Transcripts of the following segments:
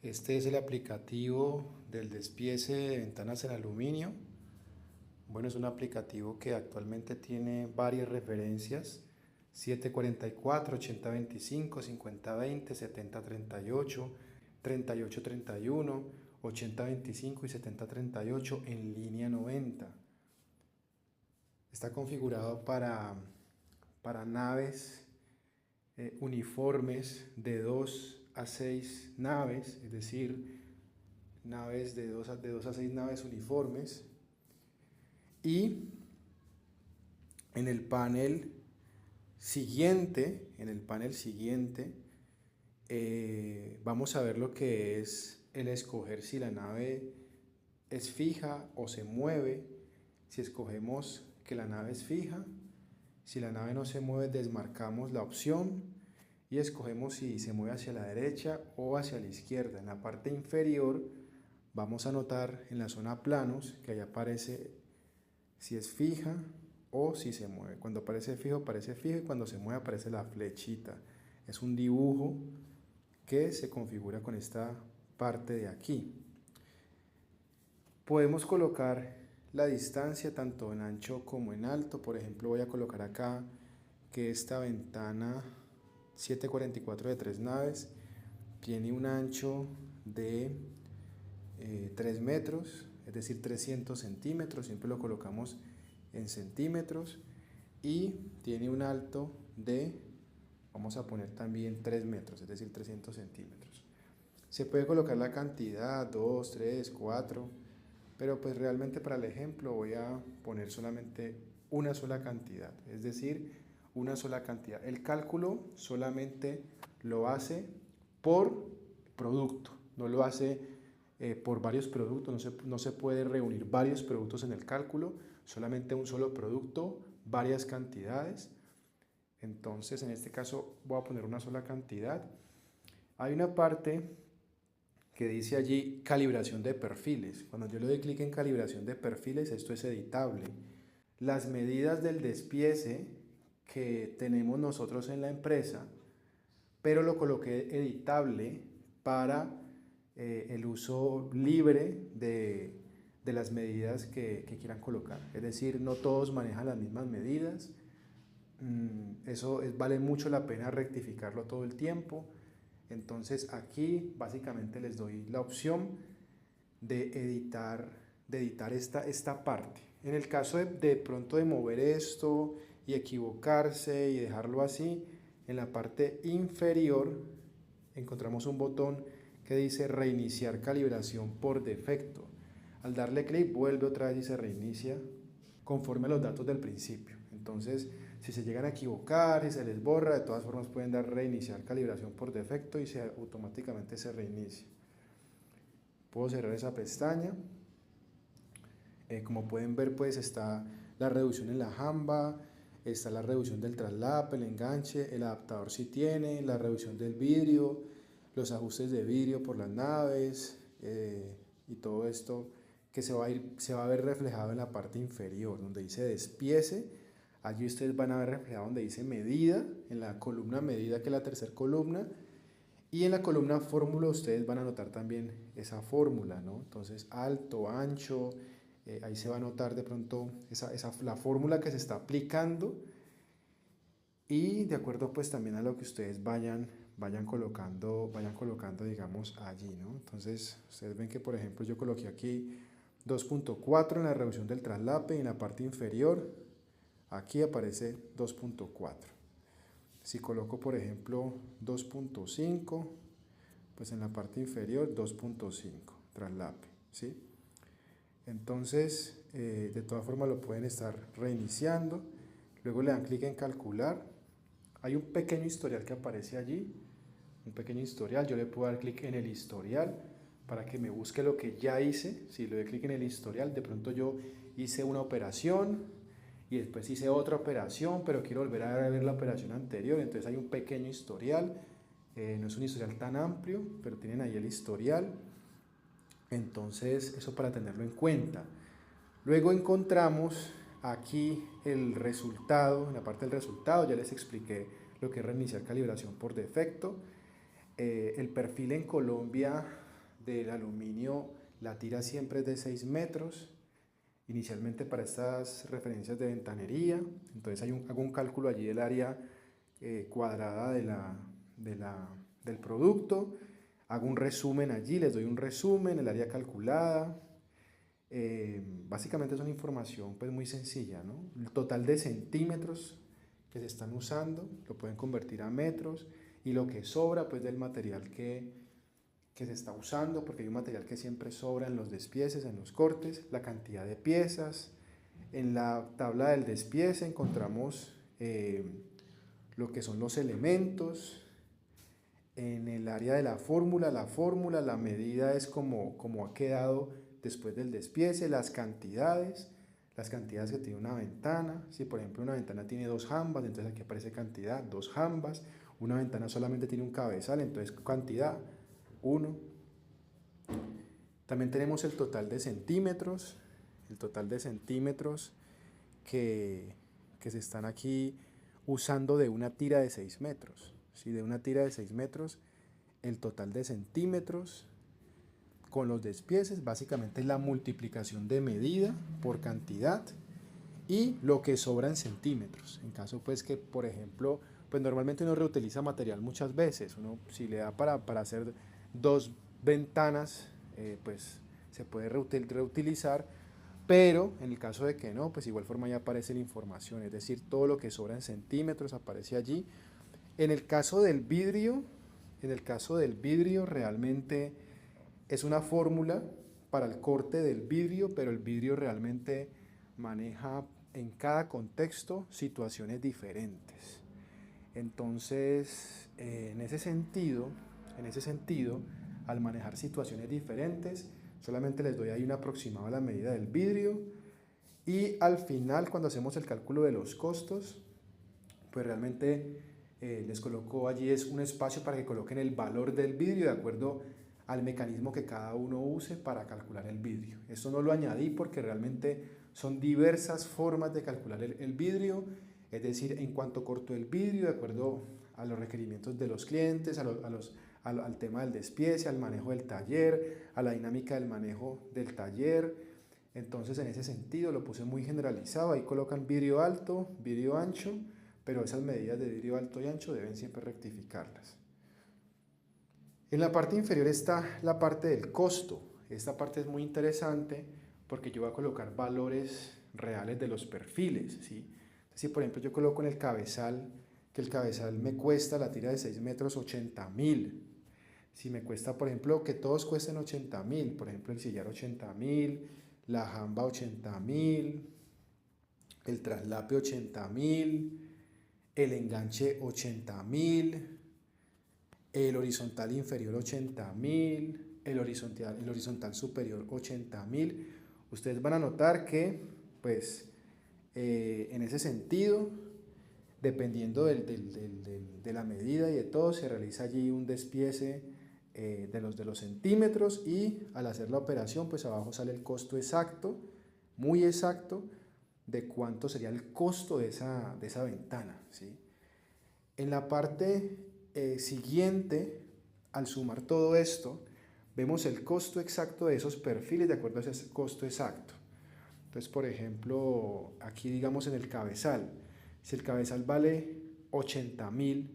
Este es el aplicativo del despiece de ventanas en aluminio. Bueno, es un aplicativo que actualmente tiene varias referencias: 744, 8025, 5020, 7038, 3831, 8025 y 7038 en línea 90. Está configurado para naves uniformes de 2 a 6 naves, es decir, naves de dos a 6 naves uniformes. Y en el panel siguiente, vamos a ver lo que es el escoger si la nave es fija o se mueve. Si escogemos que la nave es fija, si la nave no se mueve, desmarcamos la opción y escogemos si se mueve hacia la derecha o hacia la izquierda. En la parte inferior vamos a notar en la zona planos que ahí aparece si es fija o si se mueve. Cuando aparece fijo y cuando se mueve aparece la flechita. Es un dibujo que se configura con esta parte de aquí. Podemos colocar la distancia tanto en ancho como en alto. Por ejemplo, voy a colocar acá que esta ventana 744 de 3 naves tiene un ancho de 3 metros, es decir, 300 centímetros. Siempre lo colocamos en centímetros. Y tiene un alto de, vamos a poner también 3 metros, es decir, 300 centímetros. Se puede colocar la cantidad 2, 3, 4, pero pues realmente para el ejemplo voy a poner solamente una sola cantidad, es decir, una sola cantidad. El cálculo solamente lo hace por producto, no lo hace por varios productos. No se puede reunir varios productos en el cálculo, solamente un solo producto, varias cantidades. Entonces en este caso voy a poner una sola cantidad. Hay una parte que dice allí calibración de perfiles. Cuando yo le doy clic en calibración de perfiles, esto es editable. Las medidas del despiece que tenemos nosotros en la empresa, pero lo coloqué editable para el uso libre de las medidas que quieran colocar. Es decir, no todos manejan las mismas medidas. Eso vale mucho la pena rectificarlo todo el tiempo. Entonces aquí básicamente les doy la opción de editar esta parte. En el caso de pronto de mover esto y equivocarse y dejarlo así, en la parte inferior encontramos un botón que dice reiniciar calibración por defecto. Al darle clic vuelve otra vez y se reinicia conforme a los datos del principio. Entonces, si se llegan a equivocar y se les borra, de todas formas pueden dar reiniciar calibración por defecto y automáticamente se reinicia. Puedo cerrar esa pestaña. Como pueden ver, pues está la reducción en la jamba, está la reducción del traslape, el enganche, el adaptador si tiene, la reducción del vidrio, los ajustes de vidrio por las naves y todo esto que se va a ver reflejado en la parte inferior donde dice despiece. Allí ustedes van a ver reflejado donde dice medida, en la columna medida, que es la tercera columna, y en la columna fórmula ustedes van a notar también esa fórmula, ¿no? Entonces alto, ancho, ahí se va a notar de pronto la fórmula que se está aplicando, y de acuerdo pues también a lo que ustedes vayan colocando digamos allí, ¿no? Entonces ustedes ven que por ejemplo yo coloqué aquí 2.4 en la reducción del traslape y en la parte inferior aquí aparece 2.4. Si coloco por ejemplo 2.5, pues en la parte inferior 2.5 traslape, ¿sí? Entonces de todas formas lo pueden estar reiniciando, luego le dan clic en calcular. Hay un pequeño historial que aparece allí, un pequeño historial. Yo le puedo dar clic en el historial para que me busque lo que ya hice. Si le doy clic en el historial, de pronto yo hice una operación y después hice otra operación, pero quiero volver a ver la operación anterior. Entonces hay un pequeño historial. No es un historial tan amplio, pero tienen ahí el historial. Entonces eso para tenerlo en cuenta. Luego encontramos aquí el resultado. En la parte del resultado ya les expliqué lo que es reiniciar calibración por defecto. El perfil en Colombia del aluminio, la tira siempre es de 6 metros, inicialmente para estas referencias de ventanería. Entonces hago un cálculo allí del área cuadrada del producto, hago un resumen allí, les doy un resumen, el área calculada. Básicamente es una información pues muy sencilla, ¿no? El total de centímetros que se están usando lo pueden convertir a metros, y lo que sobra pues del material que se está usando, porque hay un material que siempre sobra en los despieces, en los cortes, la cantidad de piezas. En la tabla del despiece encontramos lo que son los elementos. En el área de la fórmula, la medida es como ha quedado después del despiece, las cantidades que tiene una ventana. Si por ejemplo una ventana tiene 2 jambas, entonces aquí aparece cantidad, 2 jambas. Una ventana solamente tiene un cabezal, entonces cantidad, 1. También tenemos el total de centímetros, que se están aquí usando de una tira de 6 metros. ¿Sí? De una tira de 6 metros, el total de centímetros con los despieces, básicamente es la multiplicación de medida por cantidad y lo que sobra en centímetros. En caso pues que, por ejemplo, pues normalmente uno reutiliza material muchas veces, si le da para hacer 2 ventanas, pues se puede reutilizar, pero en el caso de que no, pues igual forma ya aparece la información, es decir, todo lo que sobra en centímetros aparece allí. En el caso del vidrio realmente es una fórmula para el corte del vidrio, pero el vidrio realmente maneja en cada contexto situaciones diferentes. Entonces, en ese sentido, al manejar situaciones diferentes, solamente les doy ahí un aproximado a la medida del vidrio, y al final, cuando hacemos el cálculo de los costos, pues realmente les coloco allí es un espacio para que coloquen el valor del vidrio de acuerdo al mecanismo que cada uno use para calcular el vidrio. Esto no lo añadí porque realmente son diversas formas de calcular el vidrio, es decir, en cuanto corto el vidrio, de acuerdo a los requerimientos de los clientes, al tema del despiece, al manejo del taller, a la dinámica del manejo del taller. Entonces, en ese sentido lo puse muy generalizado. Ahí colocan vidrio alto, vidrio ancho, pero esas medidas de vidrio alto y ancho deben siempre rectificarlas. En la parte inferior está la parte del costo. Esta parte es muy interesante porque yo voy a colocar valores reales de los perfiles, ¿sí? Si por ejemplo yo coloco en el cabezal, que el cabezal me cuesta la tira de 6 metros 80.000. Si me cuesta, por ejemplo, que todos cuesten 80.000, por ejemplo el sillar 80.000, la jamba 80.000, el traslape 80.000, el enganche 80.000, el horizontal inferior 80.000, el horizontal superior 80.000. Ustedes van a notar que, pues, en ese sentido, dependiendo de la medida y de todo, se realiza allí un despiece de los centímetros, y al hacer la operación, pues abajo sale el costo exacto, muy exacto, de cuánto sería el costo de esa ventana, ¿sí? En la parte siguiente, al sumar todo esto, vemos el costo exacto de esos perfiles de acuerdo a ese costo exacto. Entonces, por ejemplo, aquí digamos en el cabezal, si el cabezal vale 80.000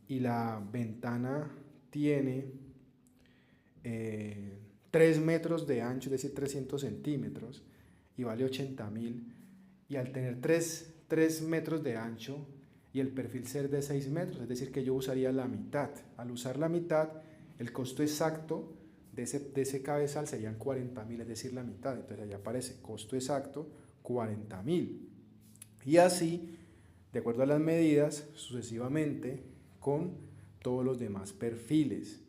y la ventana tiene 3 metros de ancho, es decir, 300 centímetros, y vale 80.000, y al tener 3 metros de ancho y el perfil ser de 6 metros, es decir, que yo usaría la mitad. Al usar la mitad, el costo exacto de ese cabezal serían 40.000, es decir, la mitad. Entonces allá aparece costo exacto 40.000. Y así, de acuerdo a las medidas, sucesivamente con todos los demás perfiles.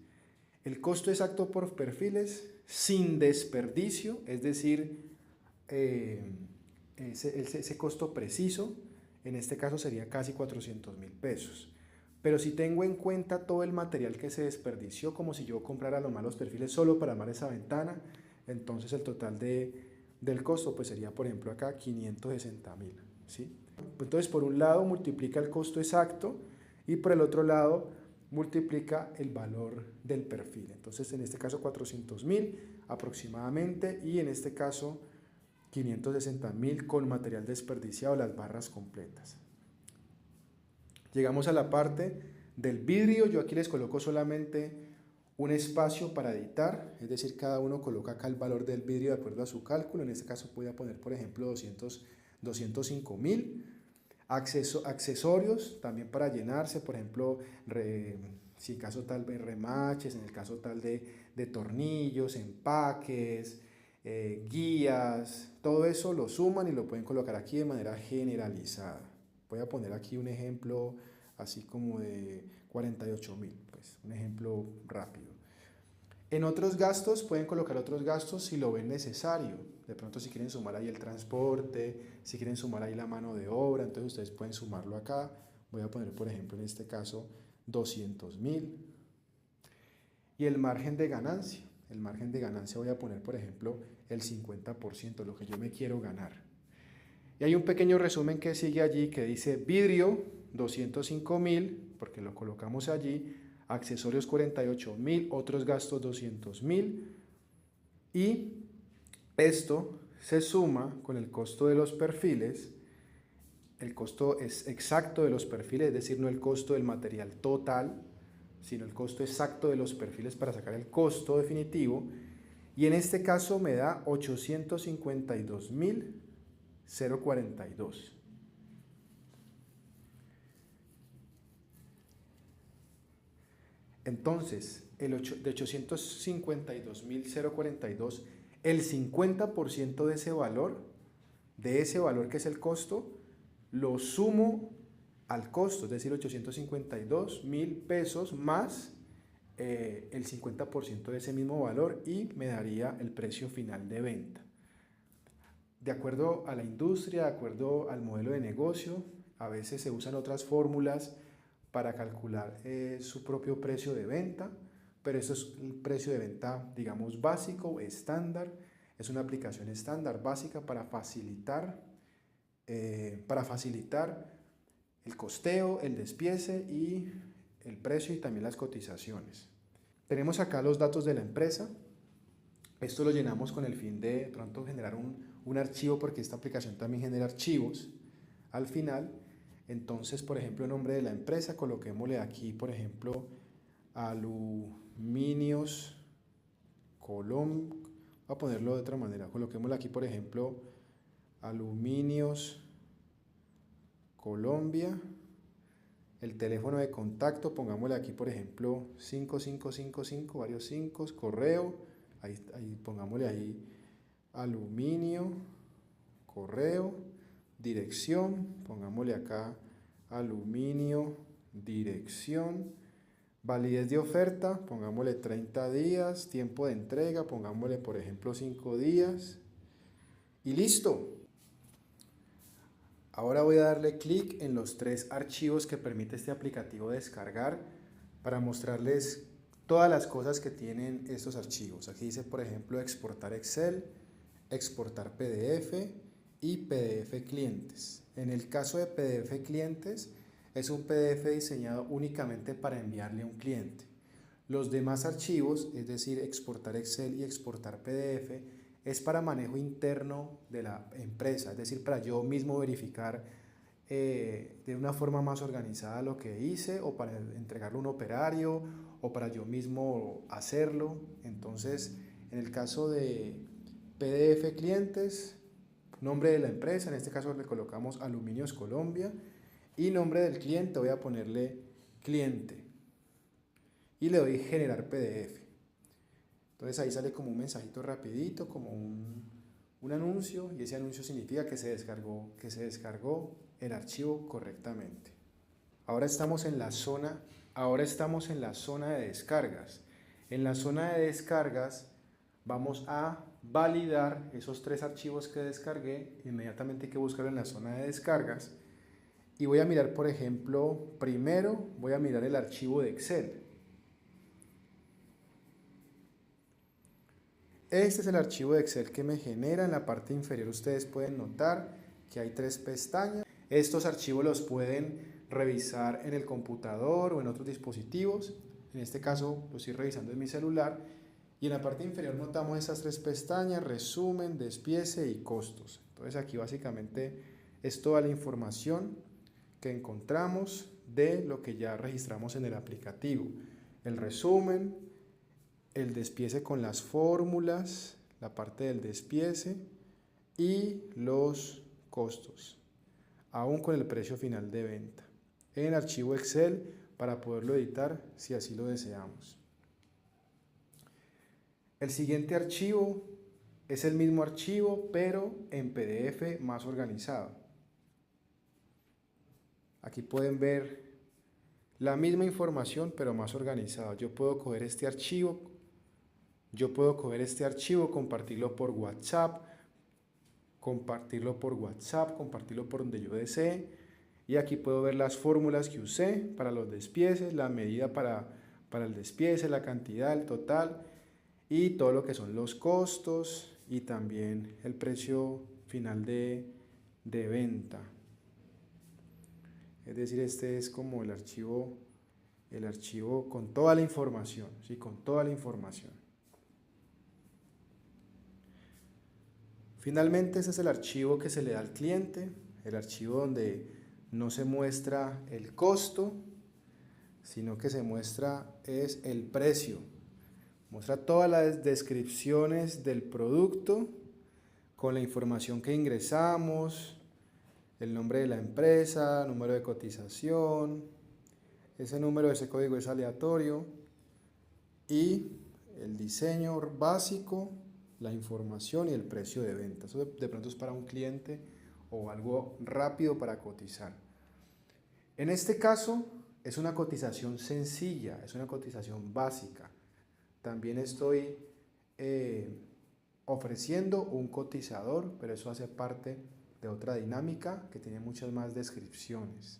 El costo exacto por perfiles sin desperdicio, es decir, ese costo preciso, en este caso sería casi 400.000 pesos. Pero si tengo en cuenta todo el material que se desperdició, como si yo comprara los malos perfiles solo para armar esa ventana, entonces el total del costo pues sería, por ejemplo, acá 560.000, ¿sí? Entonces, por un lado multiplica el costo exacto, y por el otro lado multiplica el valor del perfil. Entonces en este caso 400.000 aproximadamente, y en este caso 560.000 con material desperdiciado, las barras completas. Llegamos a la parte del vidrio. Yo aquí les coloco solamente un espacio para editar, es decir, cada uno coloca acá el valor del vidrio de acuerdo a su cálculo. En este caso voy a poner, por ejemplo, 205.000. Accesorios también para llenarse, por ejemplo, si en caso tal de remaches, en el caso tal de tornillos, empaques, guías, todo eso lo suman y lo pueden colocar aquí de manera generalizada. Voy a poner aquí un ejemplo así como de 48.000, pues un ejemplo rápido. En otros gastos pueden colocar otros gastos si lo ven necesario. De pronto si quieren sumar ahí el transporte, si quieren sumar ahí la mano de obra, entonces ustedes pueden sumarlo acá. Voy a poner, por ejemplo, en este caso 200.000. Y el margen de ganancia. El margen de ganancia voy a poner, por ejemplo, el 50%, lo que yo me quiero ganar. Y hay un pequeño resumen que sigue allí que dice vidrio 205.000, porque lo colocamos allí, accesorios 48.000, otros gastos 200.000, y esto se suma con el costo de los perfiles. El costo es exacto de los perfiles, es decir, no el costo del material total, sino el costo exacto de los perfiles para sacar el costo definitivo, y en este caso me da 852.042. Entonces, de 852.042, el 50% de ese valor que es el costo, lo sumo al costo, es decir, 852.000 pesos más el 50% de ese mismo valor, y me daría el precio final de venta. De acuerdo a la industria, de acuerdo al modelo de negocio, a veces se usan otras fórmulas para calcular su propio precio de venta, pero eso es el precio de venta, digamos, básico, estándar. Es una aplicación estándar básica para facilitar el costeo, el despiece y el precio, y también las cotizaciones. Tenemos acá los datos de la empresa. Esto lo llenamos con el fin de pronto generar un archivo, porque esta aplicación también genera archivos al final. Entonces, por ejemplo, el nombre de la empresa, coloquémosle aquí, por ejemplo, Aluminios Colombia. Voy a ponerlo de otra manera. Coloquémosle aquí, por ejemplo, Aluminios Colombia. El teléfono de contacto, pongámosle aquí, por ejemplo, 5555, varios 5, correo, ahí pongámosle ahí aluminio, correo, dirección, pongámosle acá aluminio, dirección, validez de oferta, pongámosle 30 días, tiempo de entrega, pongámosle por ejemplo 5 días, y listo. Ahora voy a darle clic en los 3 archivos que permite este aplicativo descargar para mostrarles todas las cosas que tienen estos archivos. Aquí dice, por ejemplo, exportar Excel, exportar PDF y PDF clientes. En el caso de PDF clientes, es un PDF diseñado únicamente para enviarle a un cliente. Los demás archivos, es decir, exportar Excel y exportar PDF, es para manejo interno de la empresa, es decir, para yo mismo verificar de una forma más organizada lo que hice, o para entregarlo a un operario, o para yo mismo hacerlo. Entonces, en el caso de PDF clientes, nombre de la empresa, en este caso le colocamos Aluminios Colombia, y nombre del cliente voy a ponerle cliente, y le doy generar PDF. Entonces ahí sale como un mensajito rapidito, como un anuncio, y ese anuncio significa que se descargó el archivo correctamente. Ahora estamos en la zona de descargas. En la zona de descargas vamos a validar esos 3 archivos que descargué. Inmediatamente hay que buscarlo en la zona de descargas, y voy a mirar, por ejemplo, primero voy a mirar el archivo de Excel. Este es el archivo de Excel que me genera. En la parte inferior ustedes pueden notar que hay 3 pestañas. Estos archivos los pueden revisar en el computador o en otros dispositivos. En este caso lo estoy revisando en mi celular. Y en la parte inferior notamos estas tres pestañas: resumen, despiece y costos. Entonces aquí básicamente es toda la información que encontramos de lo que ya registramos en el aplicativo. El resumen, el despiece con las fórmulas, la parte del despiece y los costos, aún con el precio final de venta, en archivo Excel para poderlo editar si así lo deseamos. El siguiente archivo es el mismo archivo, pero en PDF más organizado. Aquí pueden ver la misma información, pero más organizado. Yo puedo coger este archivo, compartirlo por WhatsApp, compartirlo por donde yo desee. Y aquí puedo ver las fórmulas que usé para los despieces, la medida para el despiece, la cantidad, el total, y todo lo que son los costos y también el precio final de venta. Es decir, este es como el archivo con toda la información, ¿sí? Con toda la información. Finalmente, este es el archivo que se le da al cliente, el archivo donde no se muestra el costo, sino que se muestra es el precio. Muestra todas las descripciones del producto con la información que ingresamos, el nombre de la empresa, número de cotización, ese código es aleatorio, y el diseño básico, la información y el precio de venta. Eso de pronto es para un cliente o algo rápido para cotizar. En este caso es una cotización sencilla, es una cotización básica. También estoy ofreciendo un cotizador, pero eso hace parte de otra dinámica que tiene muchas más descripciones.